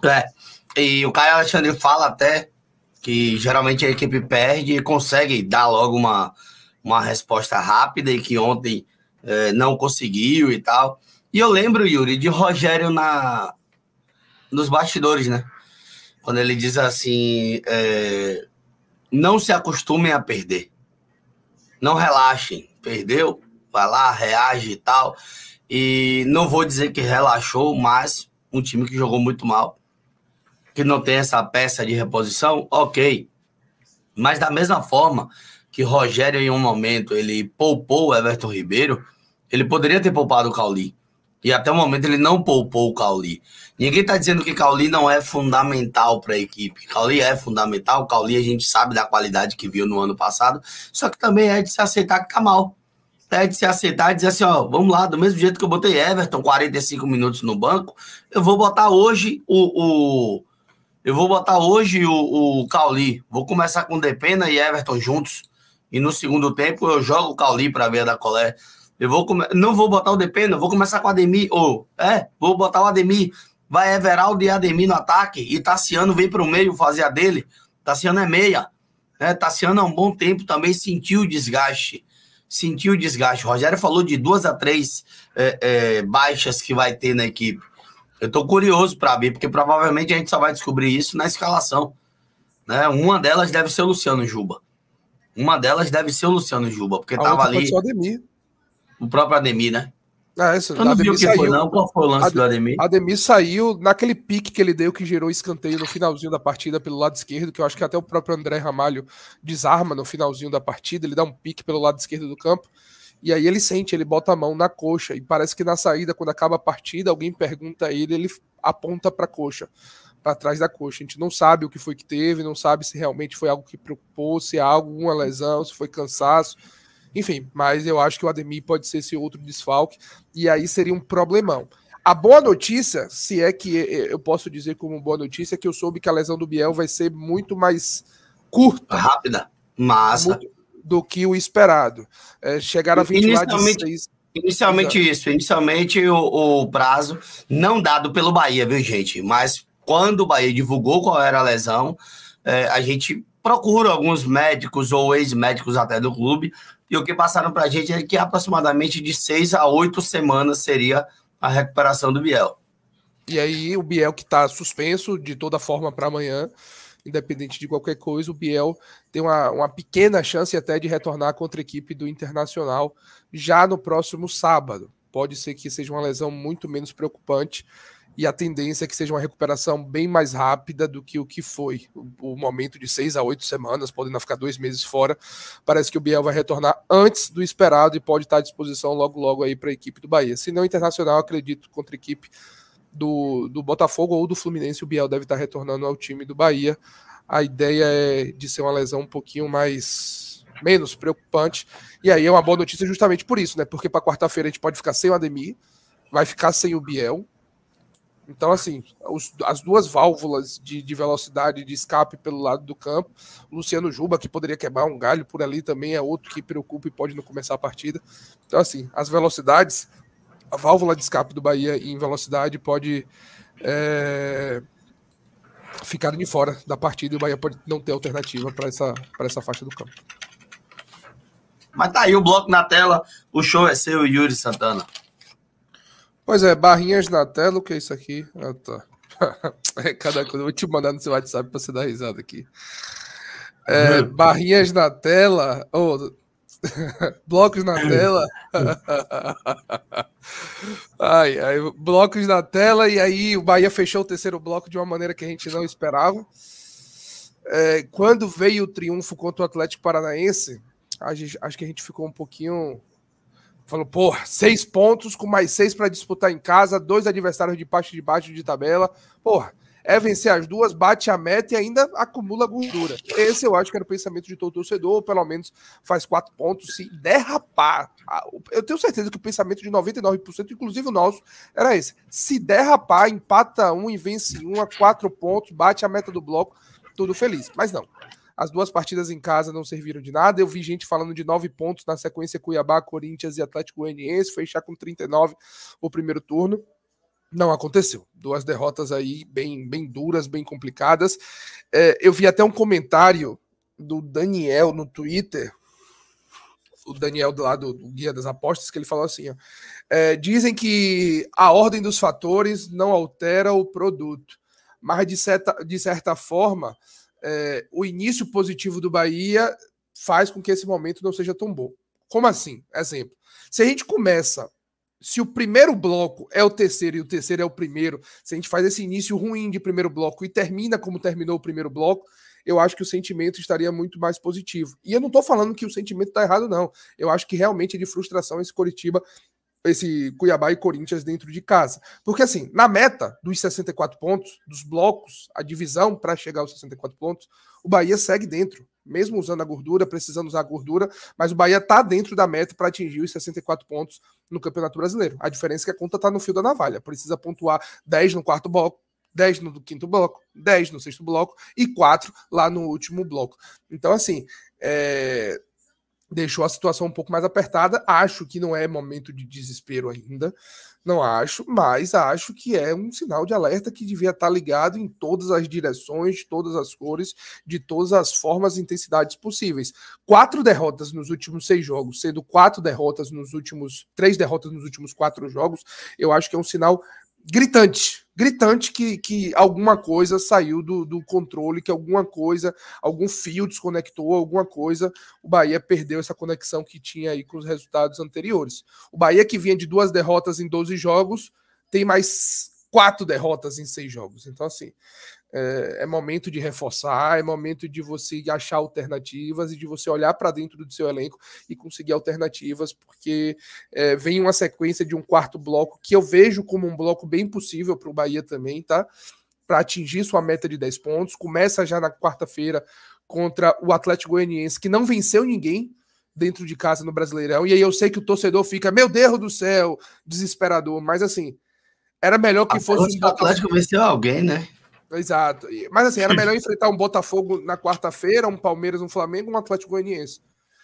É, e o Caio Alexandre fala até que geralmente a equipe perde e consegue dar logo uma resposta rápida e que ontem não conseguiu e tal. E eu lembro, Yuri, de Rogério nos bastidores, né? Quando ele diz assim: não se acostumem a perder, não relaxem, perdeu, vai lá, reage e tal. E não vou dizer que relaxou, mas um time que jogou muito mal, que não tem essa peça de reposição, ok. Mas da mesma forma que Rogério, em um momento, ele poupou o Everton Ribeiro, ele poderia ter poupado o Cauli. E até o momento ele não poupou o Cauli. Ninguém está dizendo que Cauli não é fundamental para a equipe. Cauli é fundamental. Cauli a gente sabe da qualidade que viu no ano passado. Só que também é de se aceitar que tá mal. É de se aceitar e dizer assim, ó, vamos lá, do mesmo jeito que eu botei Everton 45 minutos no banco, eu vou botar hoje o Cauli. Vou começar com Depena e Everton juntos. E no segundo tempo eu jogo o Cauli para ver a da Colé. Não vou botar o Depena, vou começar com o Ademir. Vou botar o Ademir. Vai Everaldo e Ademir no ataque. E Tassiano vem para o meio fazer a dele. Tassiano é meia. Tassiano há um bom tempo também sentiu o desgaste. O Rogério falou de 2 a 3 baixas que vai ter na equipe. Eu tô curioso para ver, porque provavelmente a gente só vai descobrir isso na escalação, né? Uma delas deve ser o Luciano Juba. Porque A tava outra pode ali ser o Ademir. o próprio Ademir, né? Eu não vi o Ademir que foi, saiu. não. Qual foi o lance do Ademir? Ademir saiu naquele pique que ele deu, que gerou escanteio no finalzinho da partida pelo lado esquerdo, que eu acho que até o próprio André Ramalho desarma no finalzinho da partida. Ele dá um pique pelo lado esquerdo do campo. E aí ele bota a mão na coxa. E parece que na saída, quando acaba a partida, alguém pergunta a ele, ele aponta para a coxa, para trás da coxa. A gente não sabe o que foi que teve, não sabe se realmente foi algo que preocupou, se é alguma lesão, se foi cansaço. Enfim, mas eu acho que o Ademir pode ser esse outro desfalque. E aí seria um problemão. A boa notícia, se é que eu posso dizer como boa notícia, é que eu soube que a lesão do Biel vai ser muito mais curta Rápida. Massa. muito, do que o esperado. Chegaram a ventilar de Inicialmente, 6. inicialmente isso. Inicialmente o prazo não dado pelo Bahia, viu, gente? Mas quando o Bahia divulgou qual era a lesão, a gente procura alguns médicos ou ex-médicos até do clube, e o que passaram para a gente é que aproximadamente de 6 a 8 semanas seria a recuperação do Biel. E aí o Biel que está suspenso de toda forma para amanhã, independente de qualquer coisa, o Biel tem uma pequena chance até de retornar contra a equipe do Internacional já no próximo sábado. Pode ser que seja uma lesão muito menos preocupante e a tendência é que seja uma recuperação bem mais rápida do que o que foi. O momento de 6 a 8 semanas, podendo ficar 2 meses fora. Parece que o Biel vai retornar antes do esperado e pode estar à disposição logo logo aí para a equipe do Bahia. Se não, Internacional, acredito, contra a equipe do Botafogo ou do Fluminense, o Biel deve estar retornando ao time do Bahia. A ideia é de ser uma lesão um pouquinho menos preocupante. E aí é uma boa notícia justamente por isso, né? Porque para quarta-feira a gente pode ficar sem o Ademir, vai ficar sem o Biel. Então, assim, as duas válvulas de velocidade de escape pelo lado do campo. O Luciano Juba, que poderia quebrar um galho por ali, também é outro que preocupa e pode não começar a partida. Então, assim, as velocidades, a válvula de escape do Bahia em velocidade pode ficar de fora da partida e o Bahia pode não ter alternativa para essa faixa do campo. Mas tá aí o bloco na tela, o show é seu, Yuri Santana. Pois é, barrinhas na tela, o que é isso aqui? Ah, tá. Cada coisa, eu vou te mandar no seu WhatsApp para você dar risada aqui. Barrinhas na tela, blocos na tela. Blocos na tela, e aí o Bahia fechou o terceiro bloco de uma maneira que a gente não esperava. Quando veio o triunfo contra o Atlético Paranaense, acho que a gente ficou um pouquinho. Falou, 6 pontos com mais 6 para disputar em casa, 2 adversários de parte de baixo de tabela. É vencer as duas, bate a meta e ainda acumula gordura. Esse eu acho que era o pensamento de todo torcedor, ou pelo menos faz 4 pontos. Se derrapar, eu tenho certeza que o pensamento de 99%, inclusive o nosso, era esse. Se derrapar, empata um e vence um a 4 pontos, bate a meta do bloco, tudo feliz. Mas não. As duas partidas em casa não serviram de nada. Eu vi gente falando de 9 pontos na sequência Cuiabá, Corinthians e Atlético Goianiense, fechar com 39 o primeiro turno. Não aconteceu. 2 derrotas aí bem duras, bem complicadas. Eu vi até um comentário do Daniel no Twitter, o Daniel do lado do Guia das Apostas, que ele falou assim, ó, dizem que a ordem dos fatores não altera o produto, mas de certa forma, o início positivo do Bahia faz com que esse momento não seja tão bom. Como assim? Exemplo. Se a gente começa, se o primeiro bloco é o terceiro e o terceiro é o primeiro, se a gente faz esse início ruim de primeiro bloco e termina como terminou o primeiro bloco, eu acho que o sentimento estaria muito mais positivo. E eu não tô falando que o sentimento tá errado, não. Eu acho que realmente é de frustração esse Coritiba, esse Cuiabá e Corinthians dentro de casa. Porque assim, na meta dos 64 pontos, dos blocos, a divisão para chegar aos 64 pontos, o Bahia segue dentro. Mesmo usando a gordura, precisando usar a gordura, mas o Bahia tá dentro da meta para atingir os 64 pontos no Campeonato Brasileiro. A diferença é que a conta tá no fio da navalha. Precisa pontuar 10 no quarto bloco, 10 no quinto bloco, 10 no sexto bloco e 4 lá no último bloco. Então, assim, deixou a situação um pouco mais apertada. Acho que não é momento de desespero ainda, não acho, mas acho que é um sinal de alerta que devia estar ligado em todas as direções, todas as cores, de todas as formas e intensidades possíveis. 4 derrotas nos últimos 6 jogos, sendo 3 derrotas nos últimos 4 jogos, eu acho que é um sinal gritante que alguma coisa saiu do controle, que alguma coisa, algum fio desconectou, alguma coisa, o Bahia perdeu essa conexão que tinha aí com os resultados anteriores. O Bahia, que vinha de 2 derrotas em 12 jogos, tem mais 4 derrotas em 6 jogos. Então, assim, é momento de reforçar, é momento de você achar alternativas e de você olhar para dentro do seu elenco e conseguir alternativas, porque vem uma sequência de um quarto bloco que eu vejo como um bloco bem possível para o Bahia também, tá? Para atingir sua meta de 10 pontos. Começa já na quarta-feira contra o Atlético Goianiense, que não venceu ninguém dentro de casa no Brasileirão, e aí eu sei que o torcedor fica, meu Deus do céu, desesperador, mas assim, era melhor que fosse um o Atlético venceu alguém, né? Exato. Mas assim, era melhor enfrentar um Botafogo na quarta-feira, um Palmeiras, um Flamengo, um Atlético Goianiense.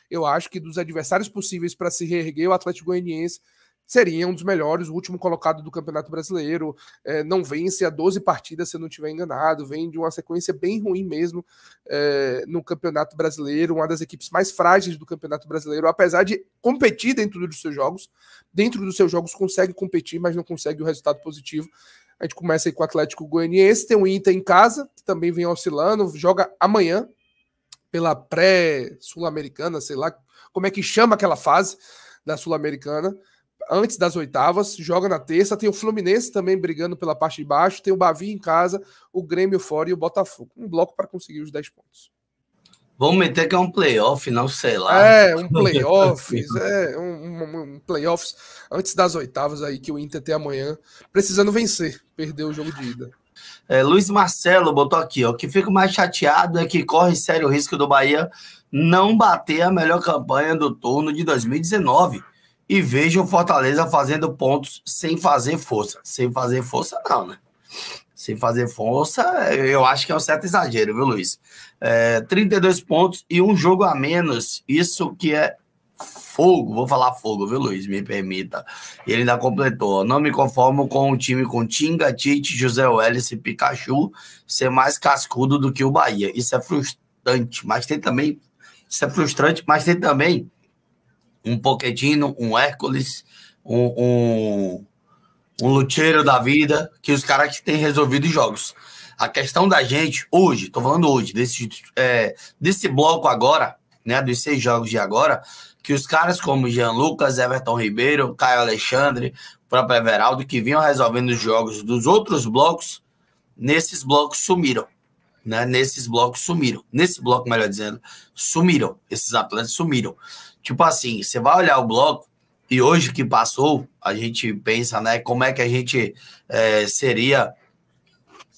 Eu acho que dos adversários possíveis para se reerguer, o Atlético Goianiense seria um dos melhores, o último colocado do Campeonato Brasileiro. Não vence a 12 partidas, se eu não estiver enganado. Vem de uma sequência bem ruim mesmo no Campeonato Brasileiro, uma das equipes mais frágeis do Campeonato Brasileiro, apesar de competir dentro dos seus jogos. Dentro dos seus jogos consegue competir, mas não consegue o resultado positivo. A gente começa aí com o Atlético Goianiense, tem o Inter em casa, que também vem oscilando, joga amanhã pela pré-sul-americana, sei lá como é que chama aquela fase da sul-americana, antes das oitavas, joga na terça, tem o Fluminense também brigando pela parte de baixo, tem o Bavi em casa, o Grêmio fora e o Botafogo. Um bloco para conseguir os 10 pontos. Vamos meter que é um playoff, não sei lá. Um playoffs, um playoffs antes das oitavas aí que o Inter tem amanhã, precisando vencer, perder o jogo de ida. Luiz Marcelo botou aqui, ó, o que fico mais chateado é que corre sério risco do Bahia não bater a melhor campanha do turno de 2019 e vejo o Fortaleza fazendo pontos sem fazer força. Sem fazer força não, né? Sem fazer força, eu acho que é um certo exagero, viu, Luiz? 32 pontos e um jogo a menos, isso que é fogo, vou falar fogo, viu, Luiz? Me permita. E ele ainda completou, não me conformo com um time com Tinga, Tite, José Welles e Pikachu ser mais cascudo do que o Bahia. Isso é frustrante, mas tem também, um Pochettino, um Hércules, um luteiro da vida, que os caras que têm resolvido os jogos. A questão da gente, hoje, tô falando hoje, desse bloco agora, né, dos 6 jogos de agora, que os caras como Jean Lucas, Everton Ribeiro, Caio Alexandre, o próprio Everaldo, que vinham resolvendo os jogos dos outros blocos, nesses blocos sumiram. Né? Nesse bloco, melhor dizendo, sumiram. Esses atletas sumiram. Tipo assim, você vai olhar o bloco, e hoje que passou, a gente pensa, né, como é que a gente seria,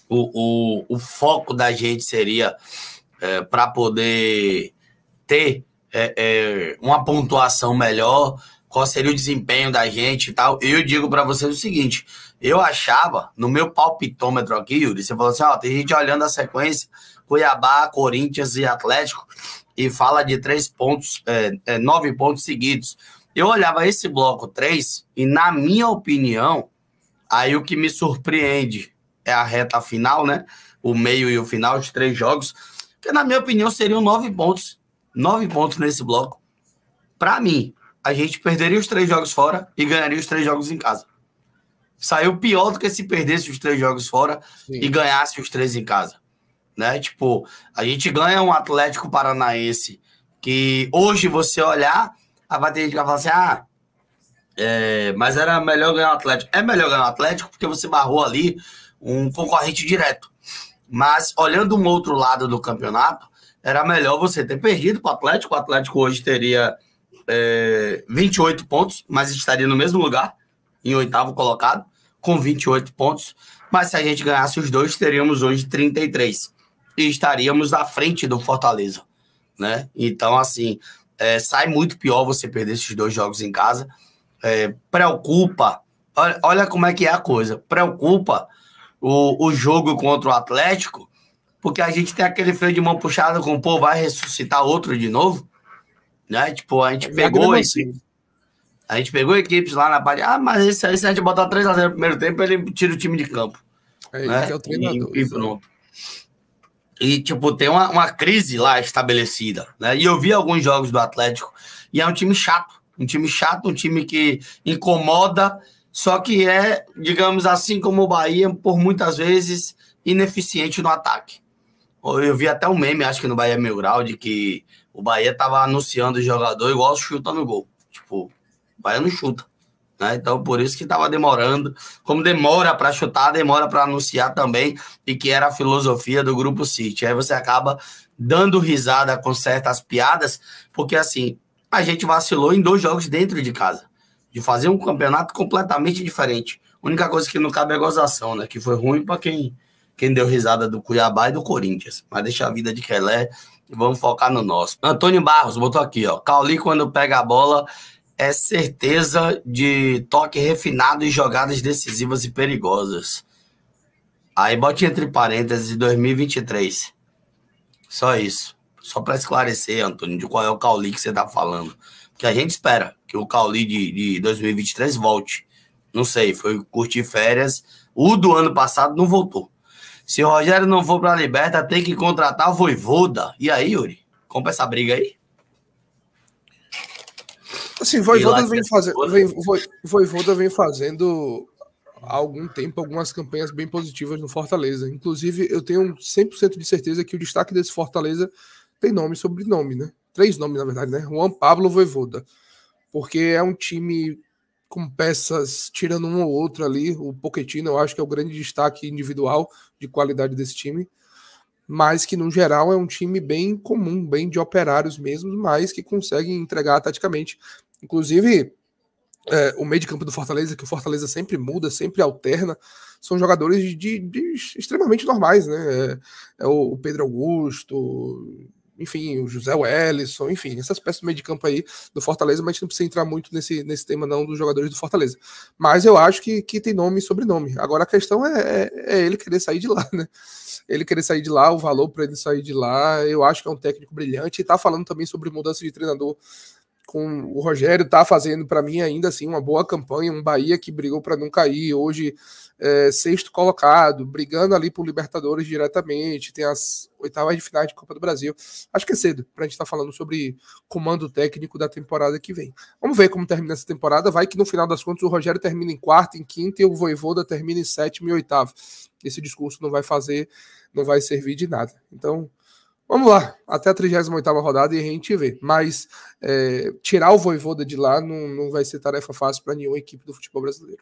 o foco da gente seria para poder ter uma pontuação melhor, qual seria o desempenho da gente e tal. Eu digo para vocês o seguinte, eu achava, no meu palpitômetro aqui, Yuri, você falou assim, ó, tem gente olhando a sequência, Cuiabá, Corinthians e Atlético, e fala de 3 pontos, 9 pontos seguidos. Eu olhava esse bloco 3 e, na minha opinião, Aí o que me surpreende é a reta final, né? O meio e o final, os 3 jogos, que na minha opinião seriam 9 pontos. 9 pontos nesse bloco. Para mim, a gente perderia os 3 jogos fora e ganharia os 3 jogos em casa. Saiu pior do que se perdesse os 3 jogos fora e ganhasse os 3 em casa. Né? Tipo, a gente ganha um Atlético Paranaense que hoje você olhar, vai ter gente que vai falar assim, mas era melhor ganhar o Atlético. É melhor ganhar o Atlético porque você barrou ali um concorrente direto. Mas olhando um outro lado do campeonato, era melhor você ter perdido para o Atlético. O Atlético hoje teria 28 pontos, mas estaria no mesmo lugar, em 8º colocado, com 28 pontos. Mas se a gente ganhasse os 2, teríamos hoje 33. E estaríamos à frente do Fortaleza. Né? Então, assim, sai muito pior você perder esses 2 jogos em casa. Preocupa. Olha como é que é a coisa. Preocupa o jogo contra o Atlético, porque a gente tem aquele freio de mão puxado com, pô, vai ressuscitar outro de novo, né? Tipo, a gente pegou equipes lá na parte, mas esse aí, se a gente botar 3-0 no primeiro tempo, ele tira o time de campo. Né? Que é o treinador. E pronto. E, tipo, tem uma crise lá estabelecida, né? E eu vi alguns jogos do Atlético, e é um time chato, um time que incomoda, só que é, digamos assim, como o Bahia, por muitas vezes, ineficiente no ataque. Eu vi até um meme, acho que no Bahia Mil Grau, de que o Bahia tava anunciando o jogador igual chuta no gol. Tipo, o Bahia não chuta. Né? Então, por isso que tava demorando. Como demora para chutar, demora para anunciar também, e que era a filosofia do Grupo City. Aí você acaba dando risada com certas piadas, porque assim, a gente vacilou em 2 jogos dentro de casa, de fazer um campeonato completamente diferente. A única coisa que não cabe é gozação, né? Que foi ruim para quem deu risada do Cuiabá e do Corinthians. Mas deixa a vida de Kelé e vamos focar no nosso. Antônio Barros botou aqui, ó. Cauli, quando pega a bola, é certeza de toque refinado e jogadas decisivas e perigosas. Aí bote entre parênteses 2023. Só isso. Só para esclarecer, Antônio, de qual é o Cauli que você tá falando. Que a gente espera que o Cauli de 2023 volte. Não sei, foi curtir férias. O do ano passado não voltou. Se o Rogério não for para a Liberta, tem que contratar o Vojvoda. E aí, Yuri? Compra essa briga aí? Assim, Vojvoda vem fazendo há algum tempo algumas campanhas bem positivas no Fortaleza. Inclusive, eu tenho 100% de certeza que o destaque desse Fortaleza tem nome e sobrenome, né? 3 nomes, na verdade, né? Juan Pablo Vojvoda. Porque é um time com peças tirando um ou outro ali. O Pochettino, eu acho que é o grande destaque individual de qualidade desse time. Mas que, no geral, é um time bem comum, bem de operários mesmo, mas que conseguem entregar taticamente. Inclusive, o meio de campo do Fortaleza, que o Fortaleza sempre muda, sempre alterna, são jogadores de extremamente normais, né? O Pedro Augusto, enfim, o José Wellison, enfim, essas peças do meio de campo aí do Fortaleza, mas a gente não precisa entrar muito nesse tema não dos jogadores do Fortaleza. Mas eu acho que tem nome e sobrenome. Agora a questão é ele querer sair de lá, né? Ele querer sair de lá, o valor para ele sair de lá, eu acho que é um técnico brilhante, e tá falando também sobre mudança de treinador com o Rogério, tá fazendo para mim ainda assim uma boa campanha, um Bahia que brigou para não cair, hoje 6º colocado, brigando ali por Libertadores diretamente, tem as 8ª de final de Copa do Brasil. Acho que é cedo pra gente estar falando sobre comando técnico da temporada que vem. Vamos ver como termina essa temporada, vai que no final das contas o Rogério termina em 4º, em 5º e o Vojvoda termina em 7º e 8º. Esse discurso não vai servir de nada. Então, vamos lá, até a 38ª rodada e a gente vê. Mas tirar o Vojvoda de lá não vai ser tarefa fácil para nenhuma equipe do futebol brasileiro.